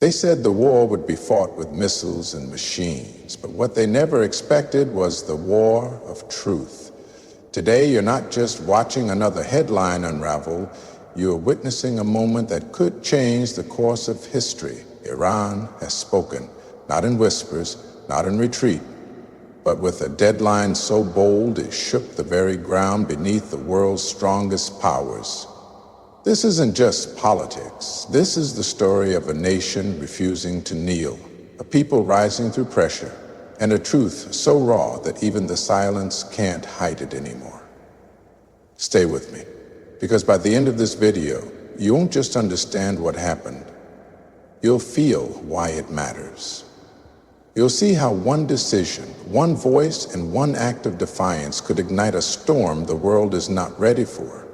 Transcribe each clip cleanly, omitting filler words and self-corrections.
They said the war would be fought with missiles and machines, but what they never expected was the war of truth. Today, you're not just watching another headline unravel, you're witnessing a moment that could change the course of history. Iran has spoken, not in whispers, not in retreat, but with a deadline so bold it shook the very ground beneath the world's strongest powers. This isn't just politics. This is the story of a nation refusing to kneel, a people rising through pressure, and a truth so raw that even the silence can't hide it anymore. Stay with me, because by the end of this video, you won't just understand what happened. You'll feel why it matters. You'll see how one decision, one voice, and one act of defiance could ignite a storm the world is not ready for.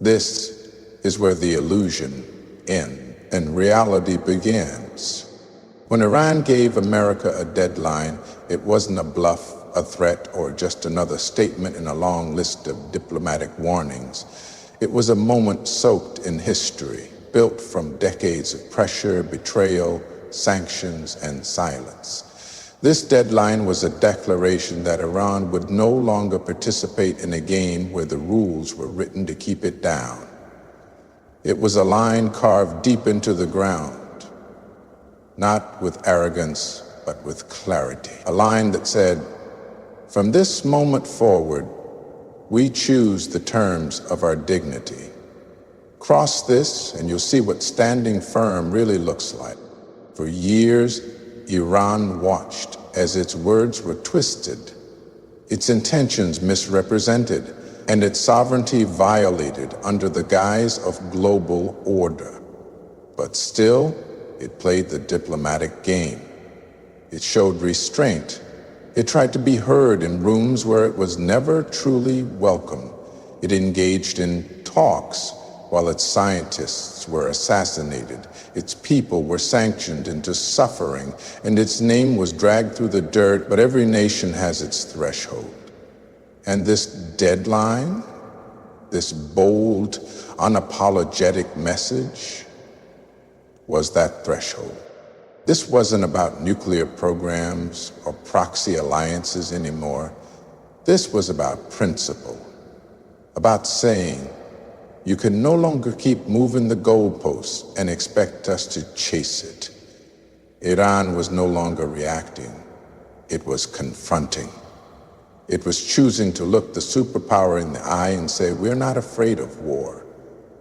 This is where the illusion ends and reality begins. When Iran gave America a deadline, it wasn't a bluff, a threat, or just another statement in a long list of diplomatic warnings. It was a moment soaked in history, built from decades of pressure, betrayal, sanctions, and silence. This deadline was a declaration that Iran would no longer participate in a game where the rules were written to keep it down. It was a line carved deep into the ground, not with arrogance, but with clarity. A line that said, "From this moment forward, we choose the terms of our dignity. Cross this and you'll see what standing firm really looks like." For years, Iran watched as its words were twisted, its intentions misrepresented, and its sovereignty violated under the guise of global order. But still, it played the diplomatic game. It showed restraint. It tried to be heard in rooms where it was never truly welcome. It engaged in talks while its scientists were assassinated, its people were sanctioned into suffering, and its name was dragged through the dirt. But every nation has its threshold. And this deadline, this bold, unapologetic message, was that threshold. This wasn't about nuclear programs or proxy alliances anymore. This was about principle, about saying, you can no longer keep moving the goalposts and expect us to chase it. Iran was no longer reacting. It was confronting. It was choosing to look the superpower in the eye and say, we're not afraid of war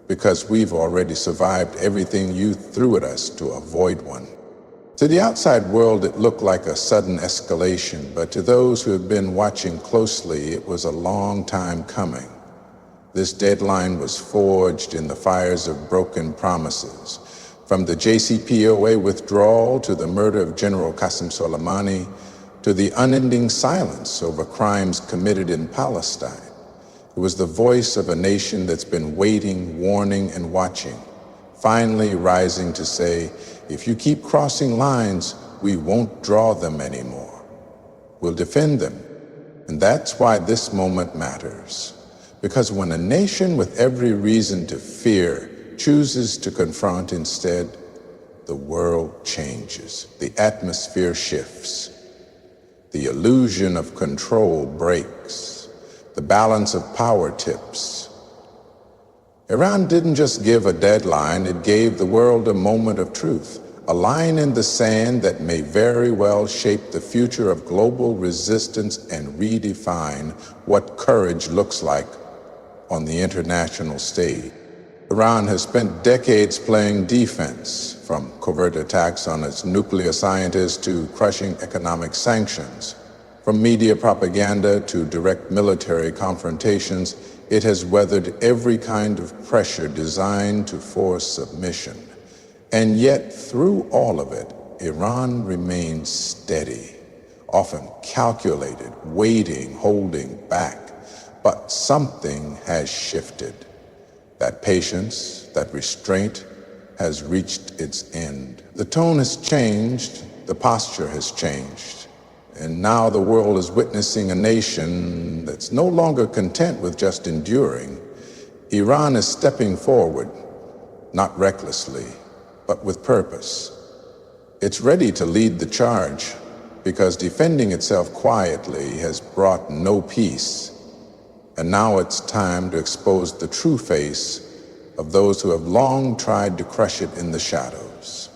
because we've already survived everything you threw at us to avoid one. To the outside world, it looked like a sudden escalation, but to those who have been watching closely, it was a long time coming. This deadline was forged in the fires of broken promises. From the JCPOA withdrawal to the murder of General Qasem Soleimani to the unending silence over crimes committed in Palestine. It was the voice of a nation that's been waiting, warning, and watching, finally rising to say, if you keep crossing lines, we won't draw them anymore. We'll defend them. And that's why this moment matters. Because when a nation with every reason to fear chooses to confront instead, the world changes. The atmosphere shifts. The illusion of control breaks. The balance of power tips. Iran didn't just give a deadline, it gave the world a moment of truth, a line in the sand that may very well shape the future of global resistance and redefine what courage looks like on the international stage. Iran has spent decades playing defense, from covert attacks on its nuclear scientists to crushing economic sanctions. From media propaganda to direct military confrontations, it has weathered every kind of pressure designed to force submission. And yet, through all of it, Iran remains steady, often calculated, waiting, holding back. But something has shifted. That patience, that restraint has reached its end. The tone has changed, the posture has changed. And now the world is witnessing a nation that's no longer content with just enduring. Iran is stepping forward, not recklessly, but with purpose. It's ready to lead the charge because defending itself quietly has brought no peace. And now it's time to expose the true face of those who have long tried to crush it in the shadows.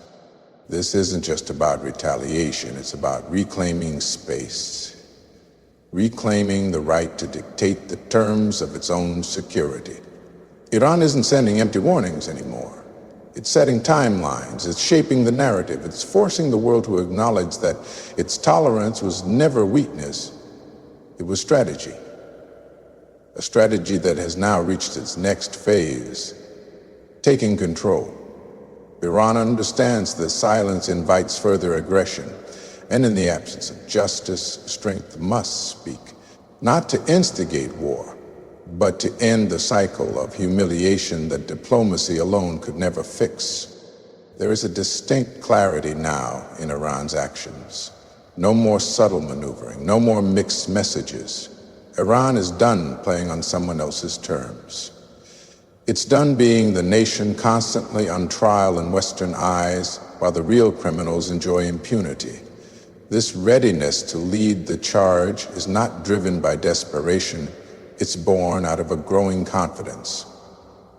This isn't just about retaliation, it's about reclaiming space, reclaiming the right to dictate the terms of its own security. Iran isn't sending empty warnings anymore. It's setting timelines, it's shaping the narrative, it's forcing the world to acknowledge that its tolerance was never weakness, it was strategy. A strategy that has now reached its next phase, taking control. Iran understands that silence invites further aggression, and in the absence of justice, strength must speak, not to instigate war, but to end the cycle of humiliation that diplomacy alone could never fix. There is a distinct clarity now in Iran's actions. No more subtle maneuvering, no more mixed messages. Iran is done playing on someone else's terms. It's done being the nation constantly on trial in Western eyes while the real criminals enjoy impunity. This readiness to lead the charge is not driven by desperation, it's born out of a growing confidence.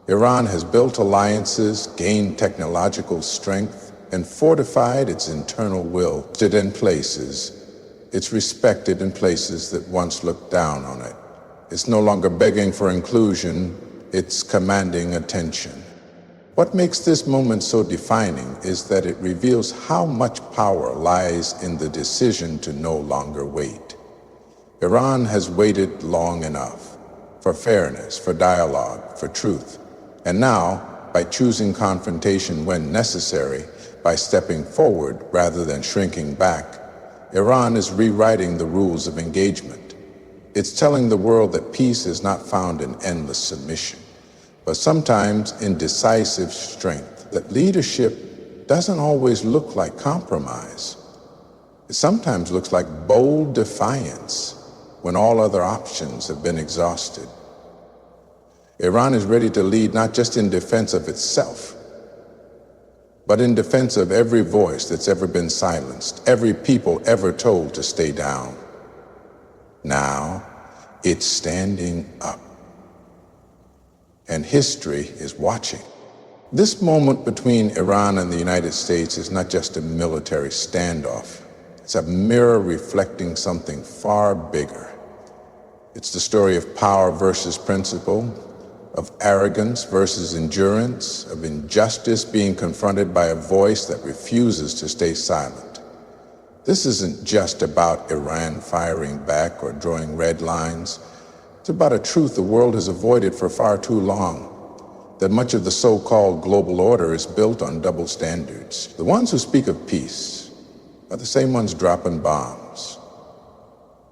Iran has built alliances, gained technological strength, and fortified its internal will. It's respected in places that once looked down on it. It's no longer begging for inclusion, it's commanding attention. What makes this moment so defining is that it reveals how much power lies in the decision to no longer wait. Iran has waited long enough for fairness, for dialogue, for truth. And now, by choosing confrontation when necessary, by stepping forward rather than shrinking back, Iran is rewriting the rules of engagement. It's telling the world that peace is not found in endless submission, but sometimes in decisive strength, that leadership doesn't always look like compromise. It sometimes looks like bold defiance when all other options have been exhausted. Iran is ready to lead not just in defense of itself, but in defense of every voice that's ever been silenced, every people ever told to stay down. Now, it's standing up. And history is watching. This moment between Iran and the United States is not just a military standoff. It's a mirror reflecting something far bigger. It's the story of power versus principle, of arrogance versus endurance, of injustice being confronted by a voice that refuses to stay silent. This isn't just about Iran firing back or drawing red lines. It's about a truth the world has avoided for far too long, that much of the so-called global order is built on double standards. The ones who speak of peace are the same ones dropping bombs.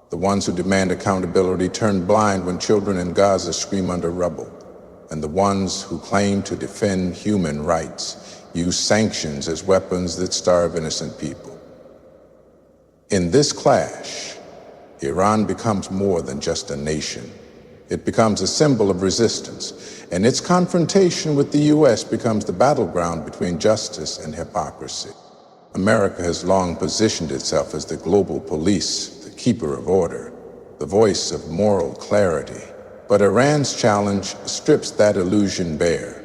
The ones who demand accountability turn blind when children in Gaza scream under rubble. And the ones who claim to defend human rights use sanctions as weapons that starve innocent people. In this clash, Iran becomes more than just a nation. It becomes a symbol of resistance, and its confrontation with the U.S. becomes the battleground between justice and hypocrisy. America has long positioned itself as the global police, the keeper of order, the voice of moral clarity. But Iran's challenge strips that illusion bare.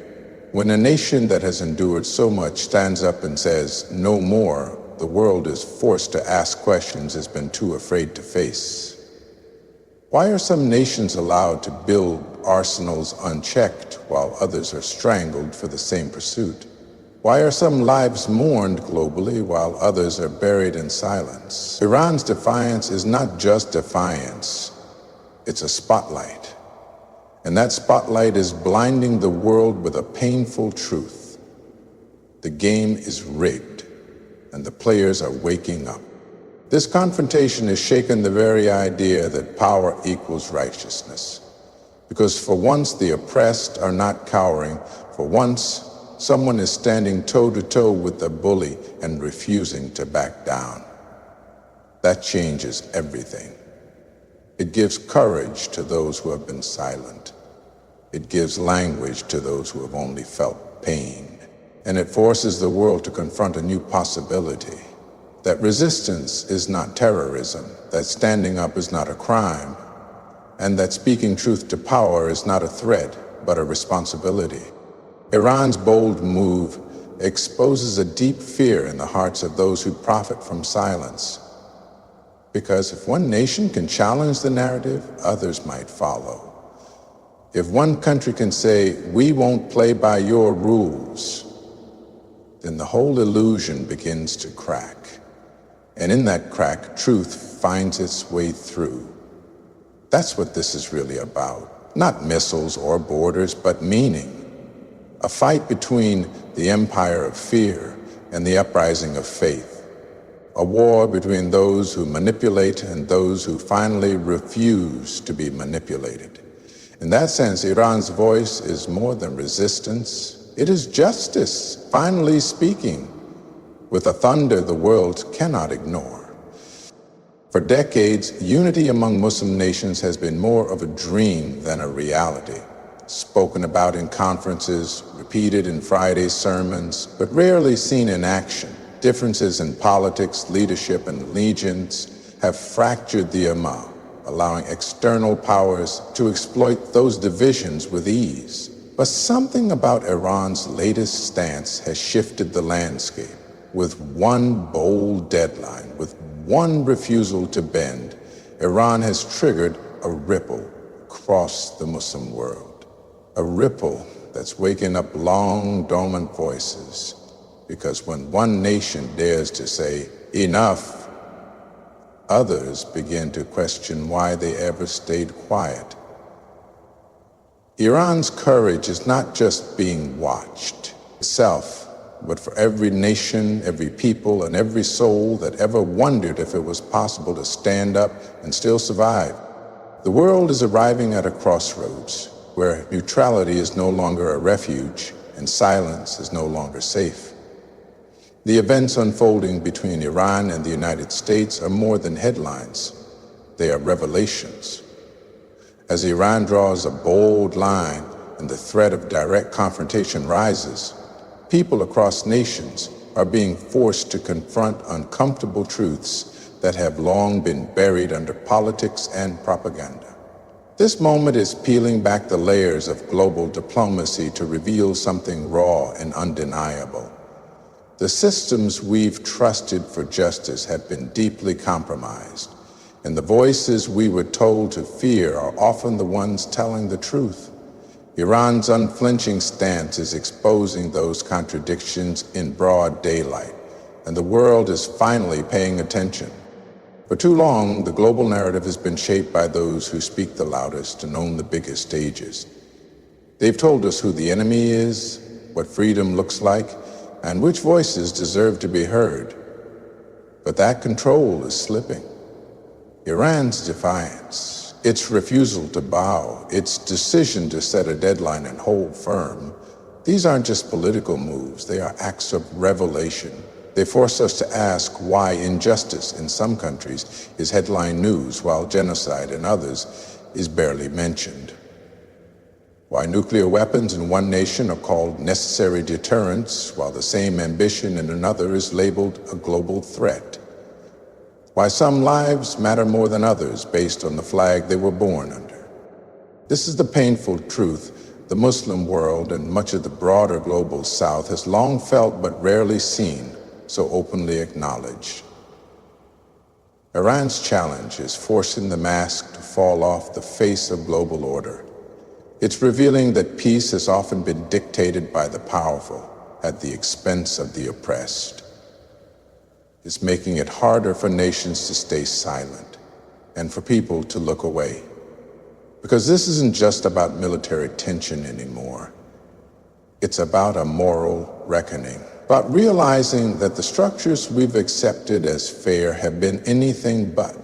When a nation that has endured so much stands up and says, "No more," the world is forced to ask questions it's been too afraid to face. Why are some nations allowed to build arsenals unchecked while others are strangled for the same pursuit? Why are some lives mourned globally while others are buried in silence? Iran's defiance is not just defiance, it's a spotlight. And that spotlight is blinding the world with a painful truth. The game is rigged, and the players are waking up. This confrontation has shaken the very idea that power equals righteousness. Because for once the oppressed are not cowering, for once someone is standing toe-to-toe with the bully and refusing to back down. That changes everything. It gives courage to those who have been silent. It gives language to those who have only felt pain. and it forces the world to confront a new possibility. That resistance is not terrorism, that standing up is not a crime, and that speaking truth to power is not a threat, but a responsibility. Iran's bold move exposes a deep fear in the hearts of those who profit from silence. Because if one nation can challenge the narrative, others might follow. If one country can say, "We won't play by your rules," then the whole illusion begins to crack. And in that crack, truth finds its way through. That's what this is really about. Not missiles or borders, but meaning. A fight between the empire of fear and the uprising of faith. A war between those who manipulate and those who finally refuse to be manipulated. In that sense, Iran's voice is more than resistance. It is justice, finally speaking, with a thunder the world cannot ignore. For decades, unity among Muslim nations has been more of a dream than a reality, spoken about in conferences, repeated in Friday's sermons, but rarely seen in action. Differences in politics, leadership, and allegiance have fractured the Ummah, allowing external powers to exploit those divisions with ease. But something about Iran's latest stance has shifted the landscape. With one bold deadline, with one refusal to bend, Iran has triggered a ripple across the Muslim world. A ripple that's waking up long dormant voices. Because when one nation dares to say, "Enough," others begin to question why they ever stayed quiet. Iran's courage is not just being watched itself, but for every nation, every people, and every soul that ever wondered if it was possible to stand up and still survive. The world is arriving at a crossroads where neutrality is no longer a refuge and silence is no longer safe. The events unfolding between Iran and the United States are more than headlines. They are revelations. As Iran draws a bold line and the threat of direct confrontation rises, people across nations are being forced to confront uncomfortable truths that have long been buried under politics and propaganda. This moment is peeling back the layers of global diplomacy to reveal something raw and undeniable. The systems we've trusted for justice have been deeply compromised, and the voices we were told to fear are often the ones telling the truth. Iran's unflinching stance is exposing those contradictions in broad daylight, and the world is finally paying attention. For too long, the global narrative has been shaped by those who speak the loudest and own the biggest stages. They've told us who the enemy is, what freedom looks like, and which voices deserve to be heard. But that control is slipping. Iran's defiance, its refusal to bow, its decision to set a deadline and hold firm, these aren't just political moves, they are acts of revelation. They force us to ask why injustice in some countries is headline news while genocide in others is barely mentioned. Why nuclear weapons in one nation are called necessary deterrents while the same ambition in another is labeled a global threat. Why some lives matter more than others based on the flag they were born under. This is the painful truth the Muslim world and much of the broader global South has long felt but rarely seen, so openly acknowledged. Iran's challenge is forcing the mask to fall off the face of global order. It's revealing that peace has often been dictated by the powerful at the expense of the oppressed. It's making it harder for nations to stay silent and for people to look away. Because this isn't just about military tension anymore. It's about a moral reckoning, about realizing that the structures we've accepted as fair have been anything but.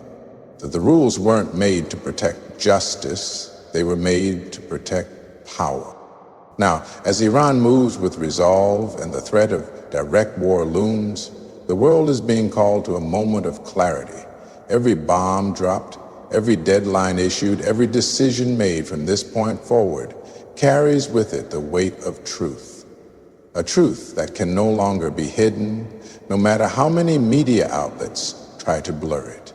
That the rules weren't made to protect justice, they were made to protect power. Now, as Iran moves with resolve and the threat of direct war looms, the world is being called to a moment of clarity. Every bomb dropped, every deadline issued, every decision made from this point forward carries with it the weight of truth. a truth that can no longer be hidden, no matter how many media outlets try to blur it.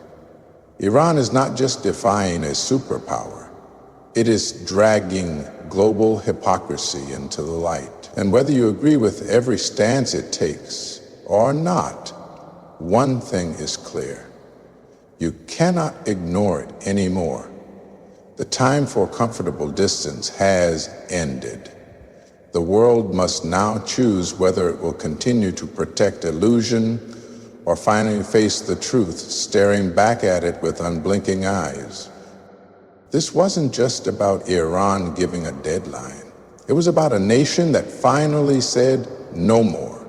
Iran is not just defying a superpower, it is dragging global hypocrisy into the light. And whether you agree with every stance it takes or not, one thing is clear. You cannot ignore it anymore. The time for comfortable distance has ended. The world must now choose whether it will continue to protect illusion or finally face the truth, staring back at it with unblinking eyes. This wasn't just about Iran giving a deadline. It was about a nation that finally said no more.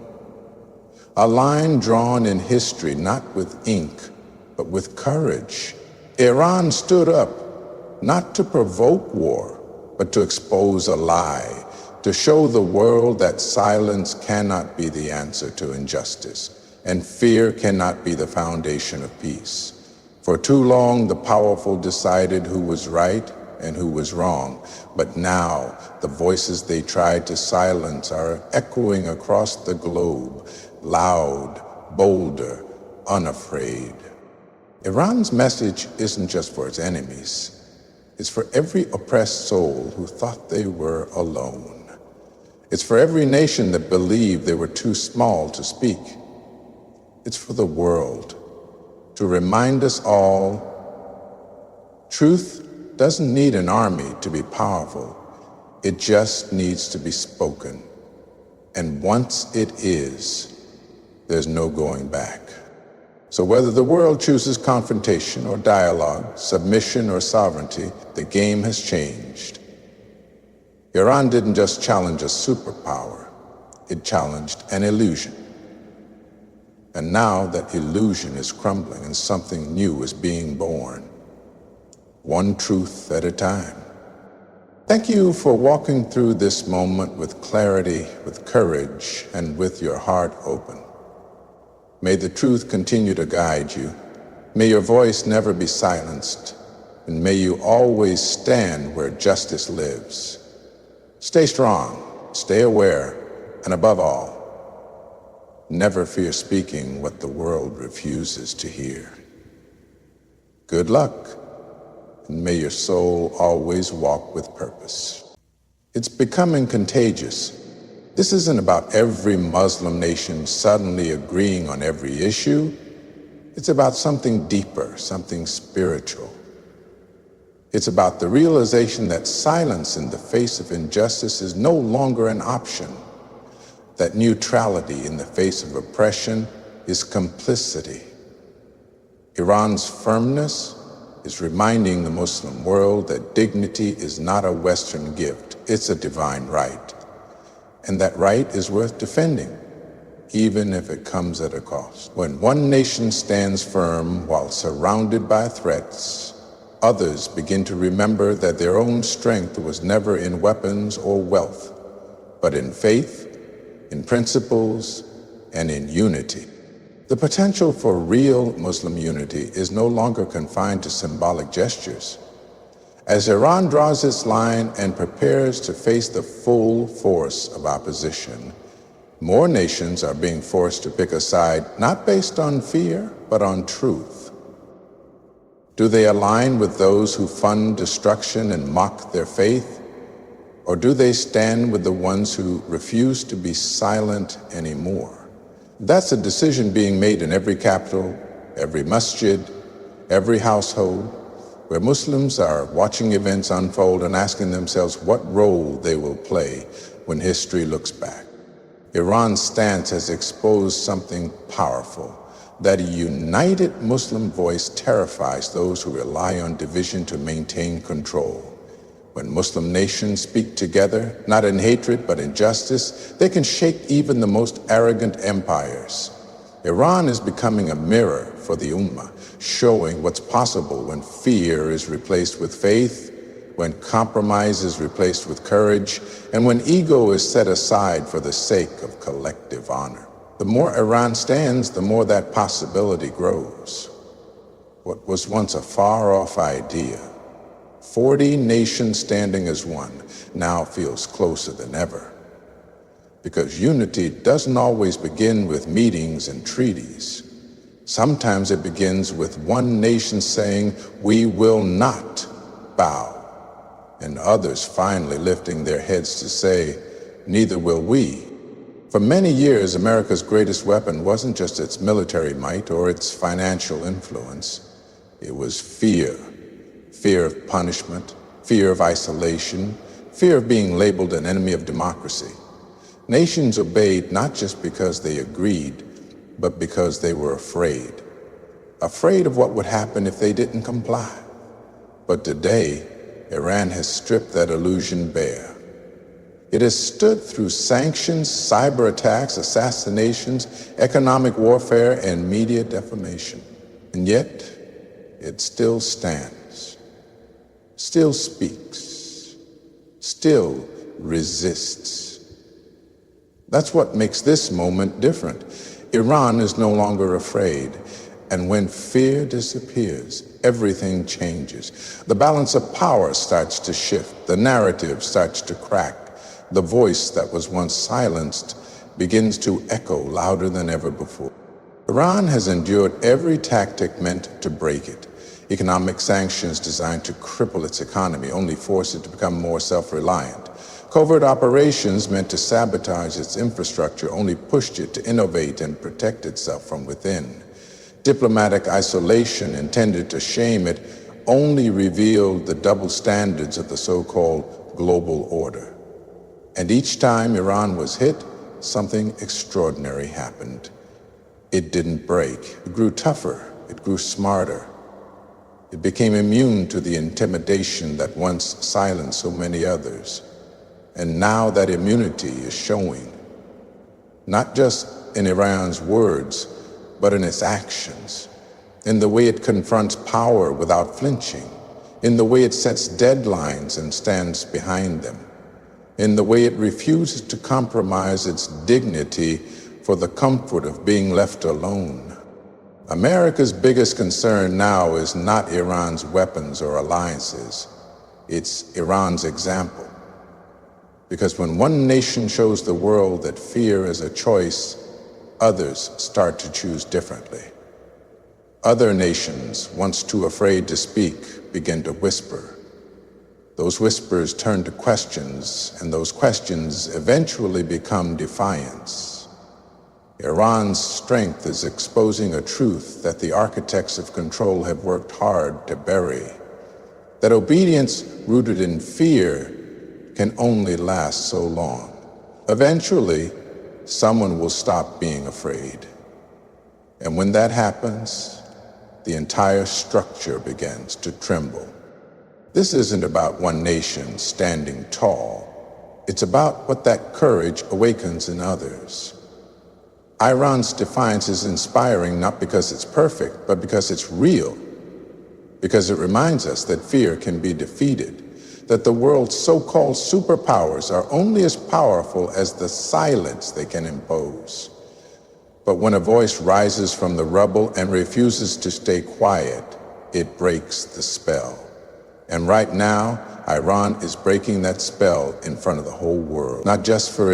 A line drawn in history, not with ink, but with courage. Iran stood up, not to provoke war, but to expose a lie, to show the world that silence cannot be the answer to injustice, and fear cannot be the foundation of peace. For too long, the powerful decided who was right and who was wrong, but now the voices they tried to silence are echoing across the globe, loud, bolder, unafraid. Iran's message isn't just for its enemies. It's for every oppressed soul who thought they were alone. It's for every nation that believed they were too small to speak. It's for the world to remind us all, truth doesn't need an army to be powerful. It just needs to be spoken. And once it is, there's no going back. So whether the world chooses confrontation or dialogue, submission or sovereignty, the game has changed. Iran didn't just challenge a superpower, it challenged an illusion. And now that illusion is crumbling and something new is being born, one truth at a time. Thank you for walking through this moment with clarity, with courage, and with your heart open. May the truth continue to guide you. May your voice never be silenced, and may you always stand where justice lives. Stay strong, stay aware, and above all, never fear speaking what the world refuses to hear. Good luck, and may your soul always walk with purpose. It's becoming contagious. This isn't about every Muslim nation suddenly agreeing on every issue. It's about something deeper, something spiritual. It's about the realization that silence in the face of injustice is no longer an option, that neutrality in the face of oppression is complicity. Iran's firmness is reminding the Muslim world that dignity is not a Western gift, it's a divine right. And that right is worth defending, even if it comes at a cost. When one nation stands firm while surrounded by threats, others begin to remember that their own strength was never in weapons or wealth, but in faith, in principles, and in unity. The potential for real Muslim unity is no longer confined to symbolic gestures. As Iran draws its line and prepares to face the full force of opposition, more nations are being forced to pick a side not based on fear, but on truth. Do they align with those who fund destruction and mock their faith? Or do they stand with the ones who refuse to be silent anymore? That's a decision being made in every capital, every masjid, every household, where Muslims are watching events unfold and asking themselves what role they will play when history looks back. Iran's stance has exposed something powerful, that a united Muslim voice terrifies those who rely on division to maintain control. When Muslim nations speak together, not in hatred but in justice, they can shake even the most arrogant empires. Iran is becoming a mirror for the Ummah, showing what's possible when fear is replaced with faith, when compromise is replaced with courage, and when ego is set aside for the sake of collective honor. The more Iran stands, the more that possibility grows. What was once a far-off idea, 40 nations standing as one, now feels closer than ever. Because unity doesn't always begin with meetings and treaties. Sometimes it begins with one nation saying, "We will not bow," and others finally lifting their heads to say, "Neither will we." For many years, America's greatest weapon wasn't just its military might or its financial influence. It was fear. Fear of punishment, fear of isolation, fear of being labeled an enemy of democracy. Nations obeyed not just because they agreed, but because they were afraid. Afraid of what would happen if they didn't comply. But today, Iran has stripped that illusion bare. It has stood through sanctions, cyber attacks, assassinations, economic warfare, and media defamation. And yet, it still stands, still speaks, still resists. That's what makes this moment different. Iran is no longer afraid. And when fear disappears, everything changes. The balance of power starts to shift. The narrative starts to crack. The voice that was once silenced begins to echo louder than ever before. Iran has endured every tactic meant to break it. Economic sanctions designed to cripple its economy only force it to become more self-reliant. Covert operations meant to sabotage its infrastructure only pushed it to innovate and protect itself from within. Diplomatic isolation intended to shame it only revealed the double standards of the so-called global order. And each time Iran was hit, something extraordinary happened. It didn't break. It grew tougher. It grew smarter. It became immune to the intimidation that once silenced so many others. And now that immunity is showing, not just in Iran's words, but in its actions, in the way it confronts power without flinching, in the way it sets deadlines and stands behind them, in the way it refuses to compromise its dignity for the comfort of being left alone. America's biggest concern now is not Iran's weapons or alliances, it's Iran's example. Because when one nation shows the world that fear is a choice, others start to choose differently. Other nations, once too afraid to speak, begin to whisper. Those whispers turn to questions, and those questions eventually become defiance. Iran's strength is exposing a truth that the architects of control have worked hard to bury. That obedience rooted in fear can only last so long. Eventually, someone will stop being afraid. And when that happens, the entire structure begins to tremble. This isn't about one nation standing tall. It's about what that courage awakens in others. Iran's defiance is inspiring not because it's perfect, but because it's real. Because it reminds us that fear can be defeated, that the world's so-called superpowers are only as powerful as the silence they can impose. But when a voice rises from the rubble and refuses to stay quiet, it breaks the spell. And right now, Iran is breaking that spell in front of the whole world, not just for